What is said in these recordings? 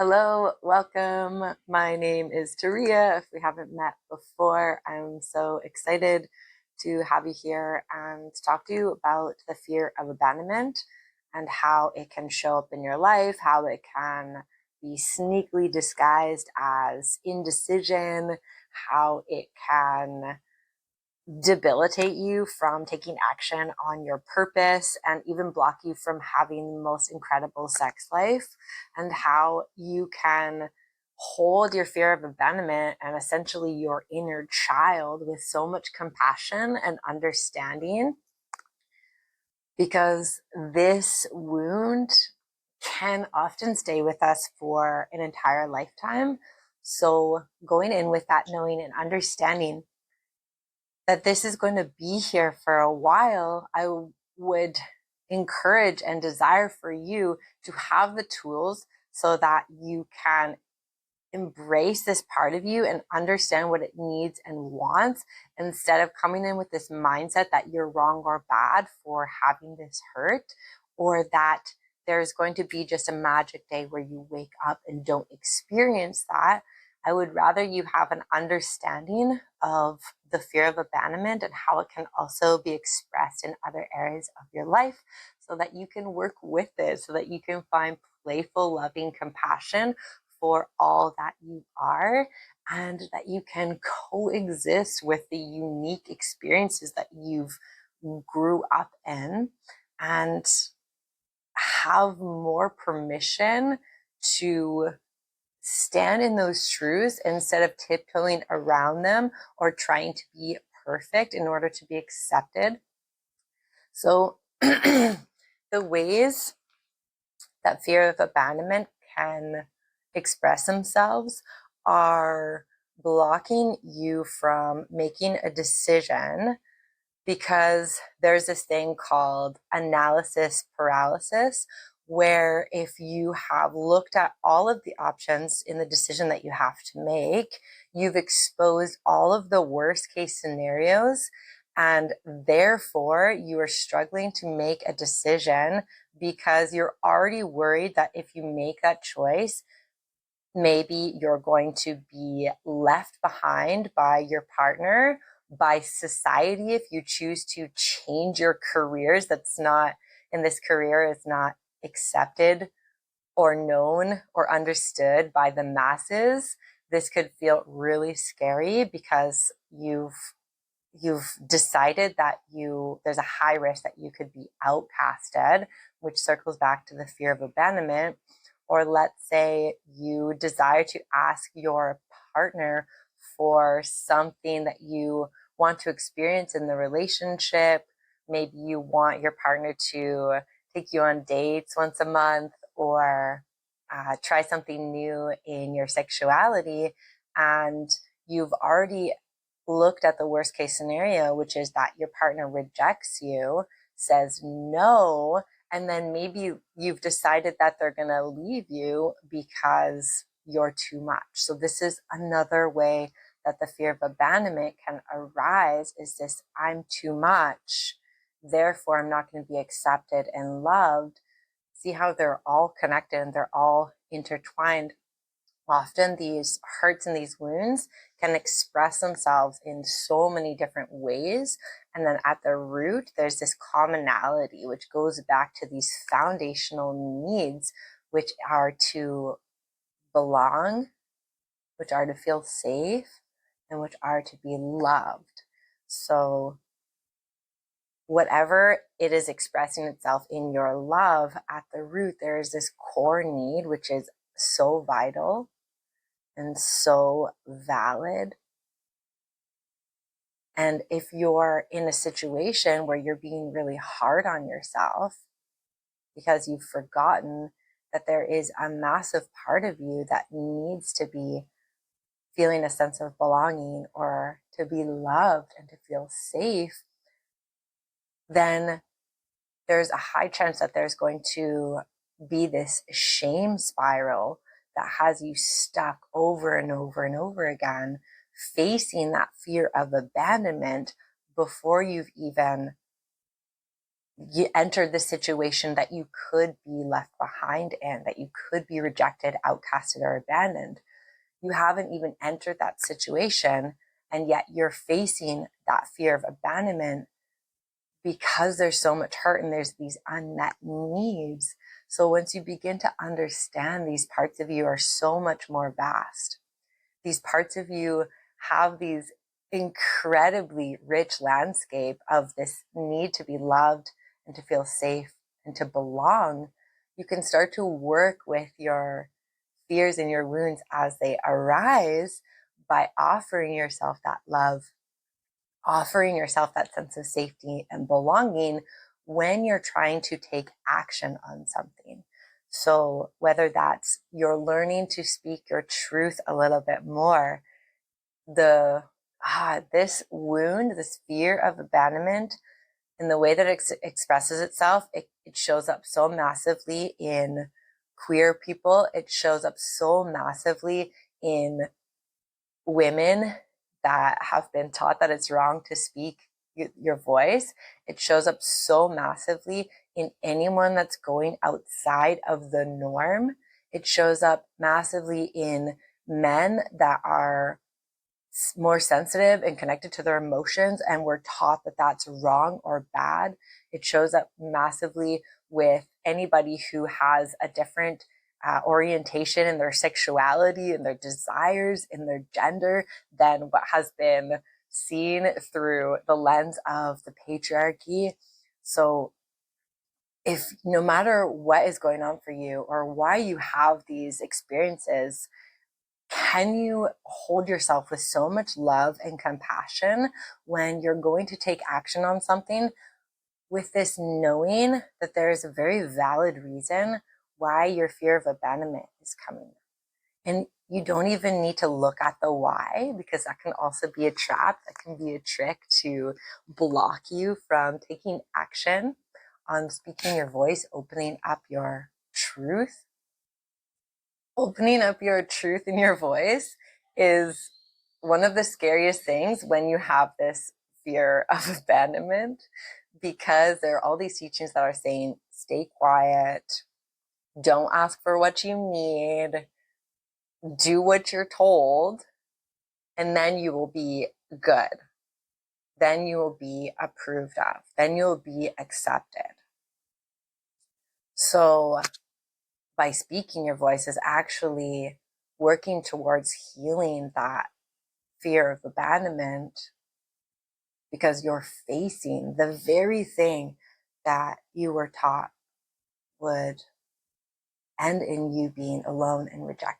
Hello, welcome. My name is Taria. If we haven't met before, I'm so excited to have you here and talk to you about the fear of abandonment and how it can show up in your life, how it can be sneakily disguised as indecision, how it can debilitate you from taking action on your purpose and even block you from having the most incredible sex life, and how you can hold your fear of abandonment and essentially your inner child with so much compassion and understanding, because this wound can often stay with us for an entire lifetime. So going in with that knowing and understanding that this is going to be here for a while, I would encourage and desire for you to have the tools so that you can embrace this part of you and understand what it needs and wants, instead of coming in with this mindset that you're wrong or bad for having this hurt, or that there's going to be just a magic day where you wake up and don't experience that. I would rather you have an understanding of the fear of abandonment and how it can also be expressed in other areas of your life, so that you can work with it, so that you can find playful, loving compassion for all that you are, and that you can coexist with the unique experiences that you've grew up in, and have more permission to stand in those truths instead of tiptoeing around them or trying to be perfect in order to be accepted. So the ways that fear of abandonment can express themselves are blocking you from making a decision, because there's this thing called analysis paralysis, where if you have looked at all of the options in the decision that you have to make, you've exposed all of the worst case scenarios, and therefore you are struggling to make a decision because you're already worried that if you make that choice, maybe you're going to be left behind by your partner, by society, if you choose to change your careers, that's not in this career is not accepted or known or understood by the masses. This could feel really scary because you've decided that there's a high risk that you could be outcasted, which circles back to the fear of abandonment. Or let's say you desire to ask your partner for something that you want to experience in the relationship. Maybe you want your partner to take you on dates once a month, or try something new in your sexuality, and you've already looked at the worst case scenario, which is that your partner rejects you, says no, and then maybe you've decided that they're going to leave you because you're too much. So this is another way that the fear of abandonment can arise, is this: I'm too much, therefore I'm not going to be accepted and loved. See how they're all connected and they're all intertwined. Often these hurts and these wounds can express themselves in so many different ways. And then at the root, there's this commonality, which goes back to these foundational needs, which are to belong, which are to feel safe, and which are to be loved. So whatever it is expressing itself in your love, at the root, there is this core need, which is so vital and so valid. And if you're in a situation where you're being really hard on yourself because you've forgotten that there is a massive part of you that needs to be feeling a sense of belonging, or to be loved and to feel safe, then there's a high chance that there's going to be this shame spiral that has you stuck over and over and over again, facing that fear of abandonment before you've even you entered the situation that you could be left behind in, that you could be rejected, outcasted, or abandoned. You haven't even entered that situation, and yet you're facing that fear of abandonment because there's so much hurt and there's these unmet needs. So once you begin to understand, these parts of you are so much more vast. These parts of you have these incredibly rich landscape of this need to be loved and to feel safe and to belong. You can start to work with your fears and your wounds as they arise by offering yourself that love, offering yourself that sense of safety and belonging when you're trying to take action on something. So whether that's you're learning to speak your truth a little bit more, this wound, this fear of abandonment, and the way that it expresses itself, it shows up so massively in queer people. It shows up so massively in women that have been taught that it's wrong to speak your voice. It shows up so massively in anyone that's going outside of the norm. It shows up massively in men that are more sensitive and connected to their emotions, and we're taught that that's wrong or bad. It shows up massively with anybody who has a different orientation in their sexuality and their desires in their gender than what has been seen through the lens of the patriarchy. So if no matter what is going on for you or why you have these experiences, can you hold yourself with so much love and compassion when you're going to take action on something, with this knowing that there is a very valid reason why your fear of abandonment is coming? And you don't even need to look at the why, because that can also be a trap. That can be a trick to block you from taking action on speaking your voice, opening up your truth. Opening up your truth in your voice is one of the scariest things when you have this fear of abandonment, because there are all these teachings that are saying, stay quiet, don't ask for what you need, do what you're told, and then you will be good. Then you will be approved of. Then you'll be accepted. So by speaking your voice is actually working towards healing that fear of abandonment, because you're facing the very thing that you were taught would end in you being alone and rejected.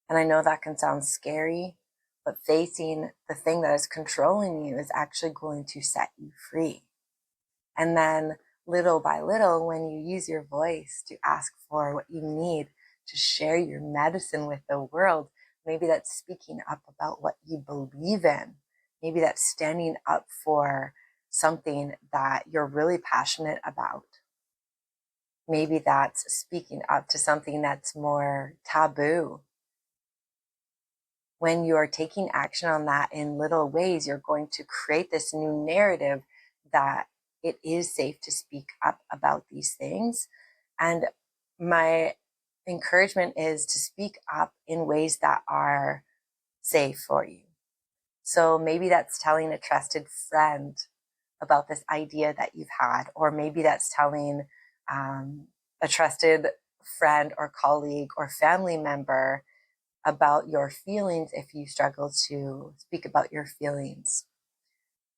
And I know that can sound scary, but facing the thing that is controlling you is actually going to set you free. And then little by little, when you use your voice to ask for what you need, to share your medicine with the world, maybe that's speaking up about what you believe in. Maybe that's standing up for something that you're really passionate about. Maybe that's speaking up to something that's more taboo. When you are taking action on that in little ways, you're going to create this new narrative that it is safe to speak up about these things. And my encouragement is to speak up in ways that are safe for you. So maybe that's telling a trusted friend about this idea that you've had, or maybe that's telling a trusted friend or colleague or family member about your feelings if you struggle to speak about your feelings.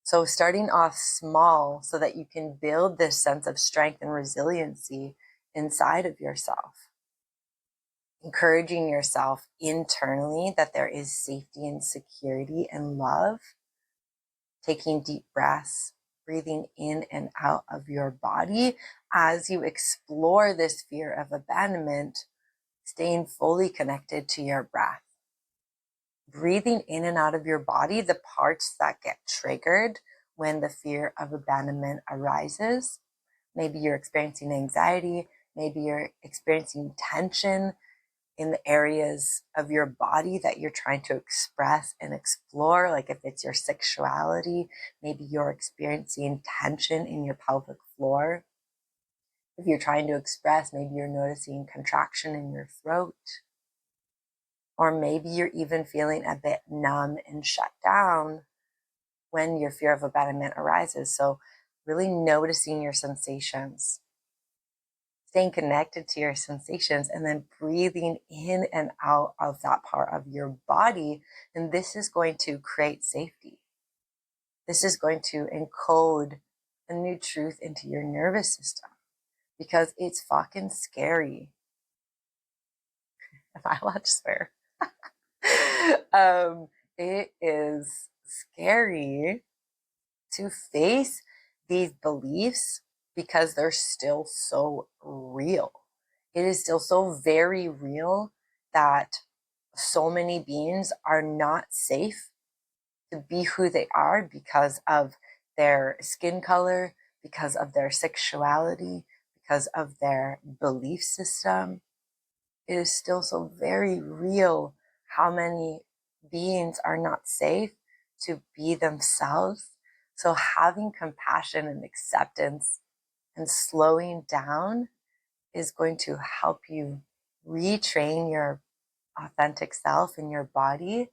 So starting off small so that you can build this sense of strength and resiliency inside of yourself. Encouraging yourself internally that there is safety and security and love. Taking deep breaths, breathing in and out of your body as you explore this fear of abandonment, staying fully connected to your breath. Breathing in and out of your body the parts that get triggered when the fear of abandonment arises. Maybe you're experiencing anxiety, maybe you're experiencing tension in the areas of your body that you're trying to express and explore. Like if it's your sexuality, maybe you're experiencing tension in your pelvic floor. If you're trying to express, maybe you're noticing contraction in your throat. Or maybe you're even feeling a bit numb and shut down when your fear of abandonment arises. So really noticing your sensations, staying connected to your sensations, and then breathing in and out of that part of your body. And this is going to create safety. This is going to encode a new truth into your nervous system because it's fucking scary. Am I allowed to swear? It is scary to face these beliefs because they're still so real. It is still so very real that so many beings are not safe to be who they are because of their skin color, because of their sexuality, because of their belief system. It is still so very real how many beings are not safe to be themselves. So having compassion and acceptance and slowing down is going to help you retrain your authentic self in your body,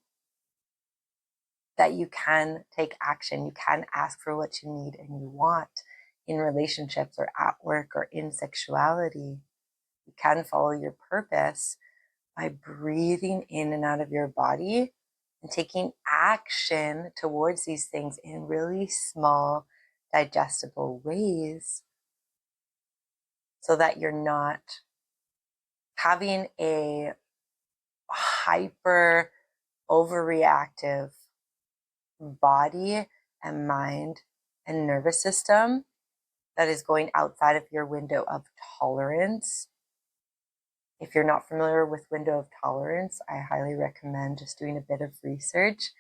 that you can take action, you can ask for what you need and you want in relationships or at work or in sexuality. You can follow your purpose by breathing in and out of your body and taking action towards these things in really small, digestible ways so that you're not having a hyper overreactive body and mind and nervous system that is going outside of your window of tolerance. If you're not familiar with window of tolerance, I highly recommend just doing a bit of research.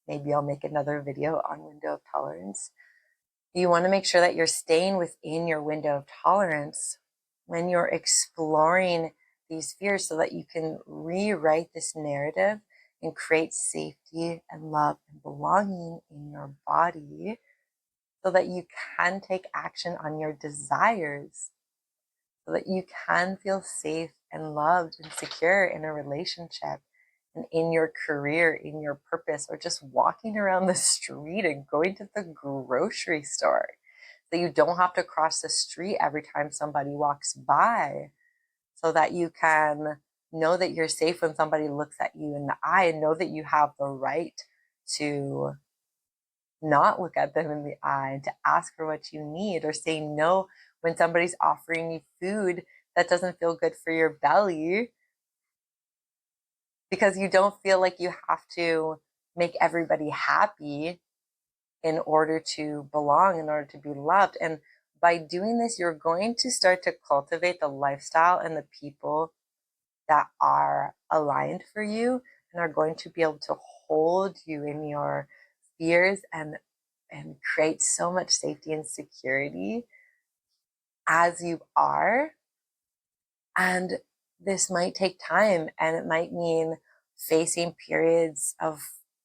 Maybe I'll make another video on window of tolerance. You want to make sure that you're staying within your window of tolerance when you're exploring these fears so that you can rewrite this narrative and create safety and love and belonging in your body so that you can take action on your desires, so that you can feel safe and loved and secure in a relationship and in your career, in your purpose, or just walking around the street and going to the grocery store. So you don't have to cross the street every time somebody walks by, so that you can know that you're safe when somebody looks at you in the eye and know that you have the right to not look at them in the eye and to ask for what you need, or say no when somebody's offering you food that doesn't feel good for your belly, because you don't feel like you have to make everybody happy in order to belong, in order to be loved. And by doing this, you're going to start to cultivate the lifestyle and the people that are aligned for you and are going to be able to hold you in your fears and create so much safety and security as you are. And this might take time, and it might mean facing periods of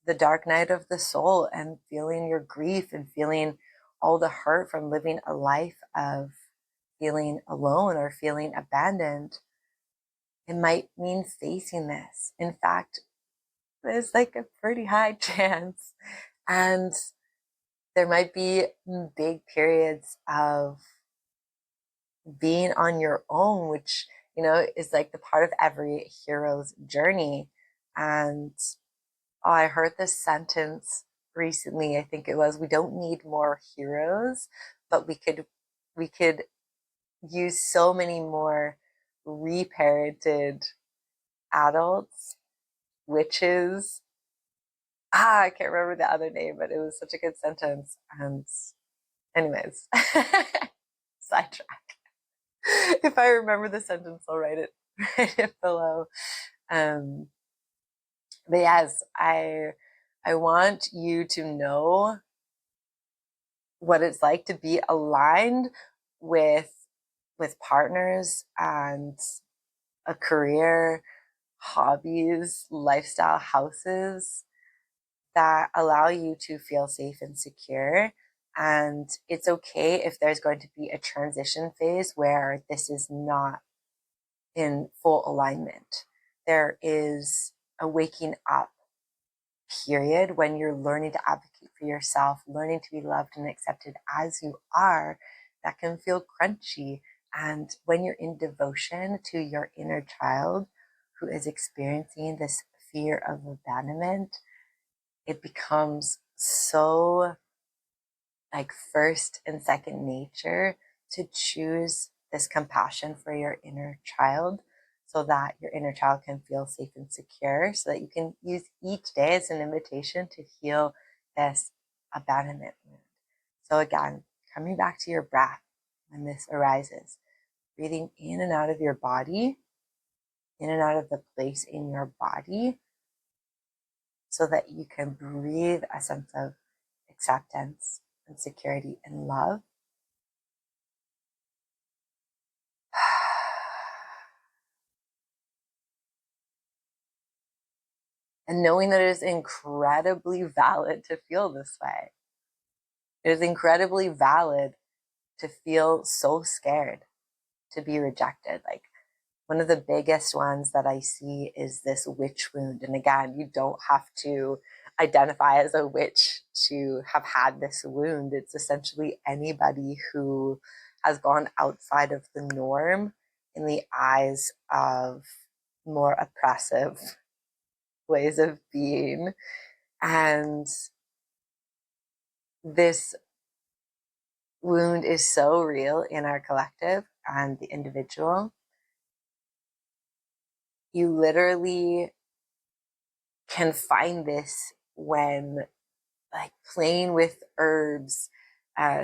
the dark night of the soul and feeling your grief and feeling all the hurt from living a life of feeling alone or feeling abandoned. It might mean facing this. In fact, there's like a pretty high chance. And there might be big periods of being on your own, which, is like the part of every hero's journey. And I heard this sentence recently. I think it was, we don't need more heroes, but we could use so many more reparented adults, witches. I can't remember the other name, but it was such a good sentence. And anyways, sidetrack. If I remember the sentence, I'll write it below. But yes, I want you to know what it's like to be aligned with partners and a career, hobbies, lifestyle houses that allow you to feel safe and secure. And it's okay if there's going to be a transition phase where this is not in full alignment. There is a waking up period when you're learning to advocate for yourself, learning to be loved and accepted as you are, that can feel crunchy. And when you're in devotion to your inner child who is experiencing this fear of abandonment, it becomes so like first and second nature to choose this compassion for your inner child so that your inner child can feel safe and secure, so that you can use each day as an invitation to heal this abandonment wound. So again, coming back to your breath when this arises, breathing in and out of your body, in and out of the place in your body, so that you can breathe a sense of acceptance and security and love. And knowing that it is incredibly valid to feel this way. It is incredibly valid to feel so scared to be rejected. Like, one of the biggest ones that I see is this witch wound. And again, you don't have to identify as a witch to have had this wound. It's essentially anybody who has gone outside of the norm in the eyes of more oppressive ways of being. And this wound is so real in our collective and the individual. You literally can find this when, like, playing with herbs,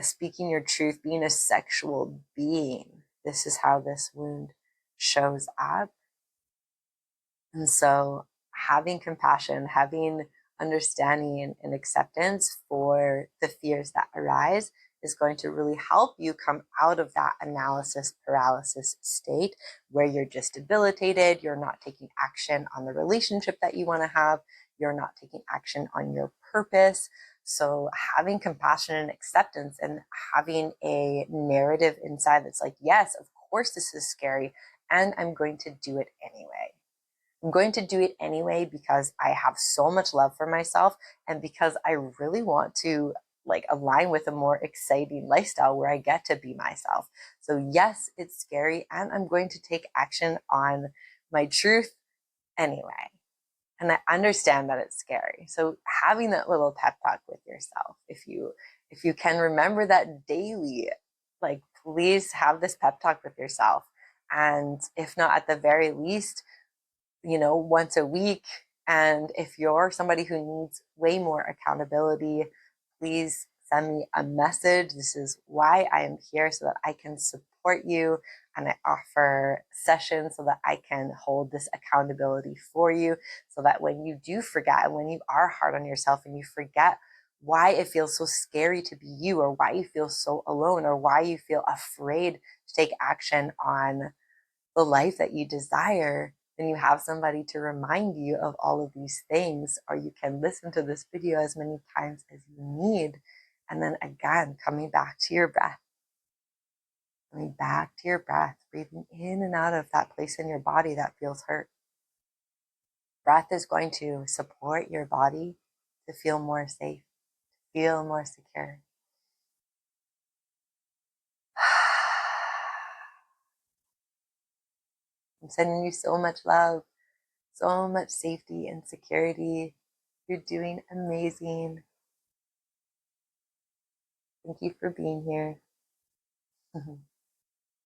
speaking your truth, being a sexual being. This is how this wound shows up. And so having compassion, having understanding and acceptance for the fears that arise is going to really help you come out of that analysis paralysis state where you're just debilitated, you're not taking action on the relationship that you want to have, you're not taking action on your purpose. So having compassion and acceptance and having a narrative inside that's like, yes, of course this is scary, and I'm going to do it anyway. I'm going to do it anyway because I have so much love for myself and because I really want to like align with a more exciting lifestyle where I get to be myself. So yes, it's scary, and I'm going to take action on my truth anyway. And I understand that it's scary. So having that little pep talk with yourself, if you can remember that daily, like, please have this pep talk with yourself. And if not, at the very least, once a week. And if you're somebody who needs way more accountability, please send me a message. This is why I am here, so that I can support you. And I offer sessions so that I can hold this accountability for you, so that when you do forget, and when you are hard on yourself and you forget why it feels so scary to be you, or why you feel so alone, or why you feel afraid to take action on the life that you desire, then you have somebody to remind you of all of these things. Or you can listen to this video as many times as you need. And then again, coming back to your breath, breathing in and out of that place in your body that feels hurt. Breath is going to support your body to feel more safe, to feel more secure. I'm sending you so much love, so much safety and security. You're doing amazing. Thank you for being here.